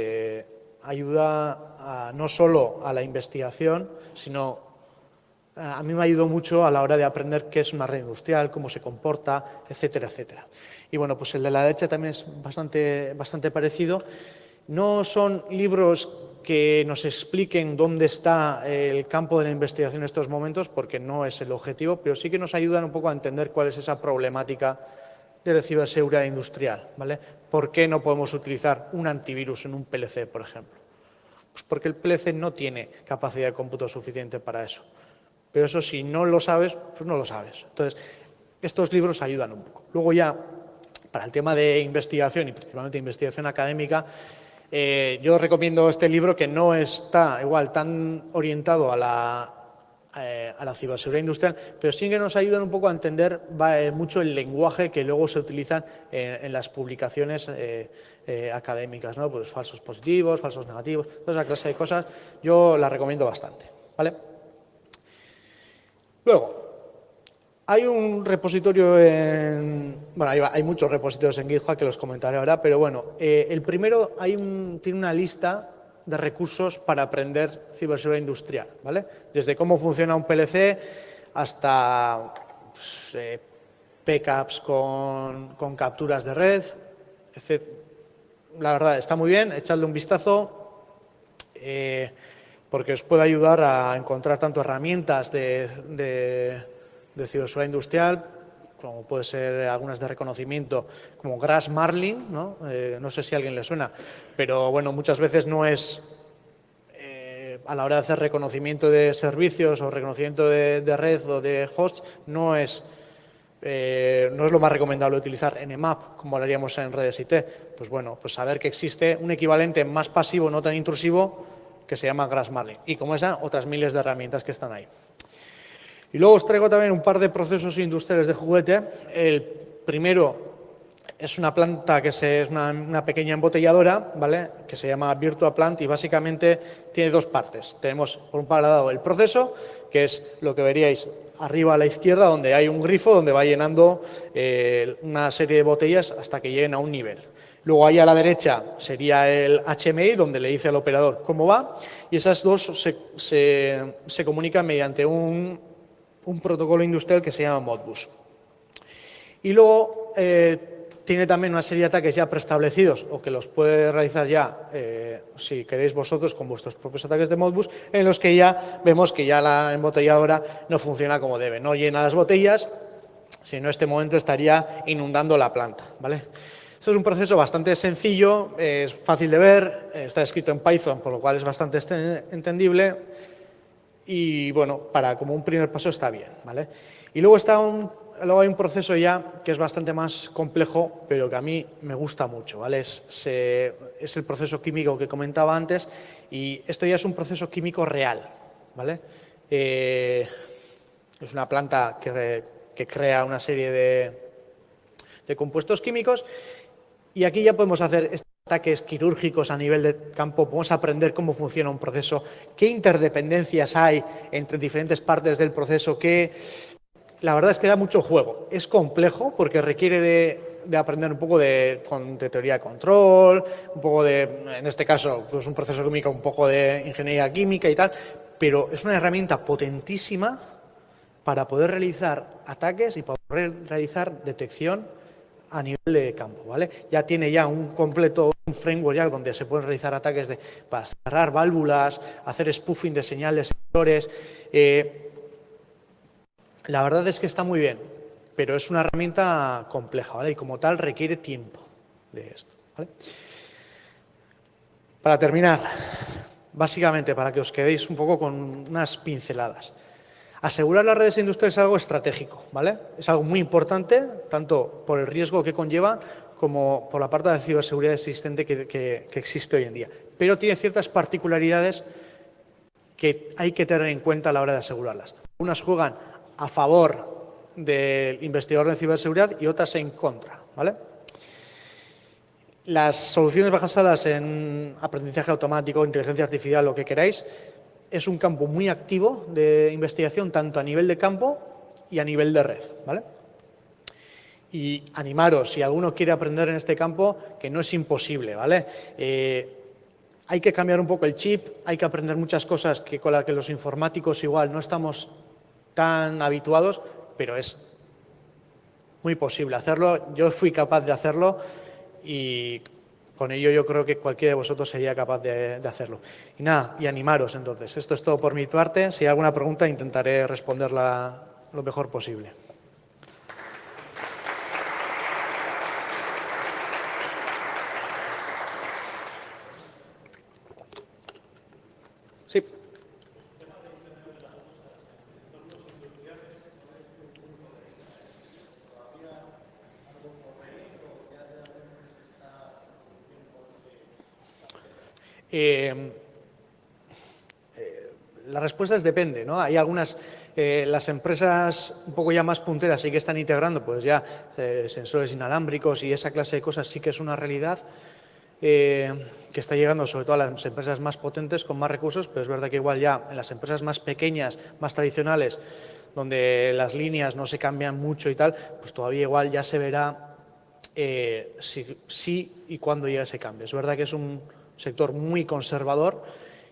ayuda no solo a la investigación, sino a mí me ayudó mucho a la hora de aprender qué es una red industrial, cómo se comporta, etcétera, etcétera. Y bueno, pues el de la derecha también es bastante parecido. No son libros que nos expliquen dónde está el campo de la investigación en estos momentos, porque no es el objetivo, pero sí que nos ayudan un poco a entender cuál es esa problemática de ciberseguridad industrial, ¿vale? ¿Por qué no podemos utilizar un antivirus en un PLC, por ejemplo? Pues porque el PLC no tiene capacidad de cómputo suficiente para eso. Pero eso, si no lo sabes, pues no lo sabes. Entonces, estos libros ayudan un poco. Luego ya, para el tema de investigación y principalmente investigación académica, yo recomiendo este libro que no está igual tan orientado a la ciberseguridad industrial, pero sí que nos ayudan un poco a entender mucho el lenguaje que luego se utilizan en las publicaciones académicas, ¿no? Pues falsos positivos, falsos negativos, toda esa clase de cosas, yo la recomiendo bastante, ¿vale? Luego, hay un repositorio bueno, hay muchos repositorios en GitHub que los comentaré ahora, pero bueno, el primero tiene una lista de recursos para aprender ciberseguridad industrial, ¿vale? Desde cómo funciona un PLC hasta pues, backups con capturas de red, etc. La verdad, está muy bien, echadle un vistazo, porque os puede ayudar a encontrar tanto herramientas de ciberseguridad industrial, como puede ser algunas de reconocimiento, como Grass Marlin, ¿no? No sé si a alguien le suena, pero bueno, muchas veces no es, a la hora de hacer reconocimiento de servicios o reconocimiento de red o de hosts, no es lo más recomendable utilizar Nmap, como lo haríamos en redes IT. Pues bueno, pues saber que existe un equivalente más pasivo, no tan intrusivo, que se llama Grass Marlin. Y como esa, otras miles de herramientas que están ahí. Y luego os traigo también un par de procesos industriales de juguete. El primero es una planta que es una pequeña embotelladora, ¿vale? Que se llama Virtua Plant y básicamente tiene dos partes. Tenemos por un lado el proceso, que es lo que veríais arriba a la izquierda, donde hay un grifo donde va llenando una serie de botellas hasta que lleguen a un nivel. Luego ahí a la derecha sería el HMI, donde le dice al operador cómo va, y esas dos se comunican mediante un protocolo industrial que se llama Modbus. Y luego tiene también una serie de ataques ya preestablecidos o que los puede realizar ya, si queréis vosotros, con vuestros propios ataques de Modbus, en los que ya vemos que ya la embotelladora no funciona como debe, no llena las botellas, si no en este momento estaría inundando la planta, ¿vale? Esto es un proceso bastante sencillo, es fácil de ver, está escrito en Python, por lo cual es bastante entendible. Y bueno, como un primer paso está bien, ¿vale? Y luego hay un proceso ya que es bastante más complejo, pero que a mí me gusta mucho, ¿vale? Es el proceso químico que comentaba antes, y esto ya es un proceso químico real, ¿vale? Es una planta que crea una serie de compuestos químicos, y aquí ya podemos hacer ataques quirúrgicos a nivel de campo, podemos aprender cómo funciona un proceso, qué interdependencias hay entre diferentes partes del proceso, la verdad es que da mucho juego. Es complejo porque requiere de aprender un poco de teoría de control, un poco en este caso, pues un proceso químico, un poco de ingeniería química y tal, pero es una herramienta potentísima para poder realizar ataques y para poder realizar detección a nivel de campo, ¿vale? Ya tiene un framework ya donde se pueden realizar ataques para cerrar válvulas, hacer spoofing de señales, sensores. La verdad es que está muy bien, pero es una herramienta compleja, ¿vale? Y como tal requiere tiempo de esto, ¿vale? Para terminar, básicamente, para que os quedéis un poco con unas pinceladas. Asegurar las redes industriales es algo estratégico, ¿vale? Es algo muy importante, tanto por el riesgo que conlleva como por la parte de ciberseguridad existente que existe hoy en día. Pero tiene ciertas particularidades que hay que tener en cuenta a la hora de asegurarlas. Unas juegan a favor del investigador en ciberseguridad y otras en contra, ¿vale? Las soluciones basadas en aprendizaje automático, inteligencia artificial, lo que queráis, es un campo muy activo de investigación, tanto a nivel de campo y a nivel de red, ¿vale? Y animaros, si alguno quiere aprender en este campo, que no es imposible, ¿vale? Hay que cambiar un poco el chip, hay que aprender muchas cosas con las que los informáticos igual no estamos tan habituados, pero es muy posible hacerlo. Yo fui capaz de hacerlo y con ello yo creo que cualquiera de vosotros sería capaz de hacerlo. Y nada, y animaros entonces. Esto es todo por mi parte. Si hay alguna pregunta intentaré responderla lo mejor posible. La respuesta es depende, ¿no? Hay algunas, las empresas un poco ya más punteras sí que están integrando pues ya sensores inalámbricos y esa clase de cosas sí que es una realidad que está llegando sobre todo a las empresas más potentes con más recursos, pero es verdad que igual ya en las empresas más pequeñas, más tradicionales, donde las líneas no se cambian mucho y tal, pues todavía igual ya se verá si y cuándo llega ese cambio. Es verdad que es un sector muy conservador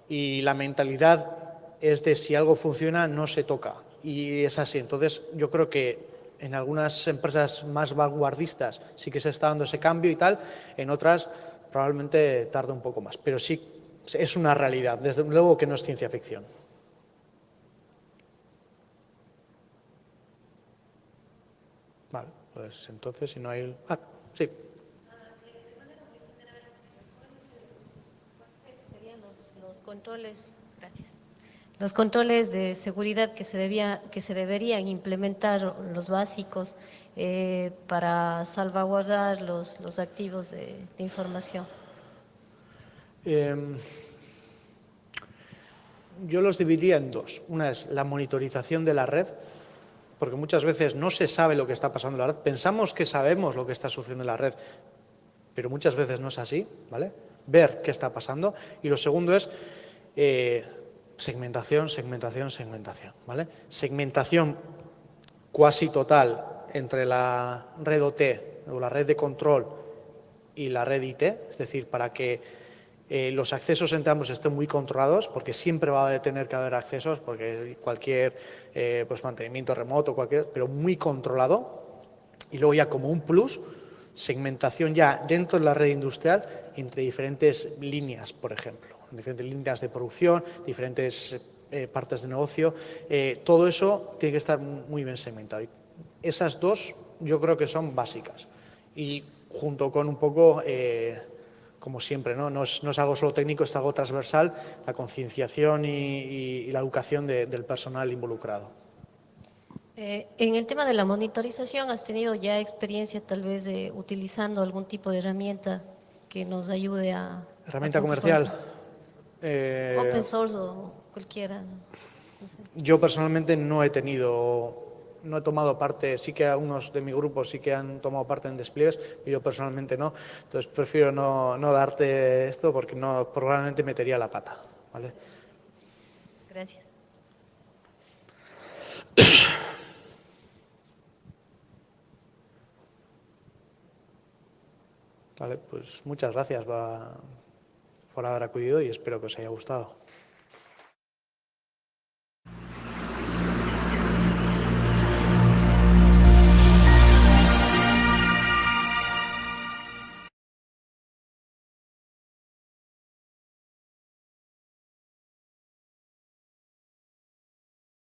y la mentalidad es de si algo funciona no se toca y es así. Entonces yo creo que en algunas empresas más vanguardistas sí que se está dando ese cambio y tal, en otras probablemente tarde un poco más, pero sí es una realidad, desde luego que no es ciencia ficción. Vale, pues entonces si no hay... Ah, sí.
Serían los controles, gracias. Los controles de seguridad que se deberían implementar, los básicos, para salvaguardar los activos de información.
Yo los dividiría en dos. Una es la monitorización de la red, porque muchas veces no se sabe lo que está pasando en la red. Pensamos que sabemos lo que está sucediendo en la red, pero muchas veces no es así, ¿vale? Ver qué está pasando. Y lo segundo es segmentación, ¿vale? Segmentación cuasi total entre la red OT o la red de control y la red IT, es decir, para que los accesos entre ambos estén muy controlados, porque siempre va a tener que haber accesos, porque cualquier pues mantenimiento remoto, pero muy controlado. Y luego ya como un plus, segmentación ya dentro de la red industrial entre diferentes líneas, por ejemplo, diferentes líneas de producción, diferentes partes de negocio. Todo eso tiene que estar muy bien segmentado. Y esas dos yo creo que son básicas. Y junto con un poco... como siempre, no es algo solo técnico, es algo transversal, la concienciación y la educación del personal involucrado.
En el tema de la monitorización, ¿has tenido ya experiencia tal vez de utilizando algún tipo de herramienta que nos ayude a
Herramienta
cumplir con
comercial.
eso? Open source o cualquiera. No sé.
Yo personalmente no he tomado parte, sí que algunos de mi grupo sí que han tomado parte en despliegues, y yo personalmente no, entonces prefiero no darte esto porque no, probablemente metería la pata, ¿vale?
Gracias.
Vale, pues muchas gracias por haber acudido y espero que os haya gustado.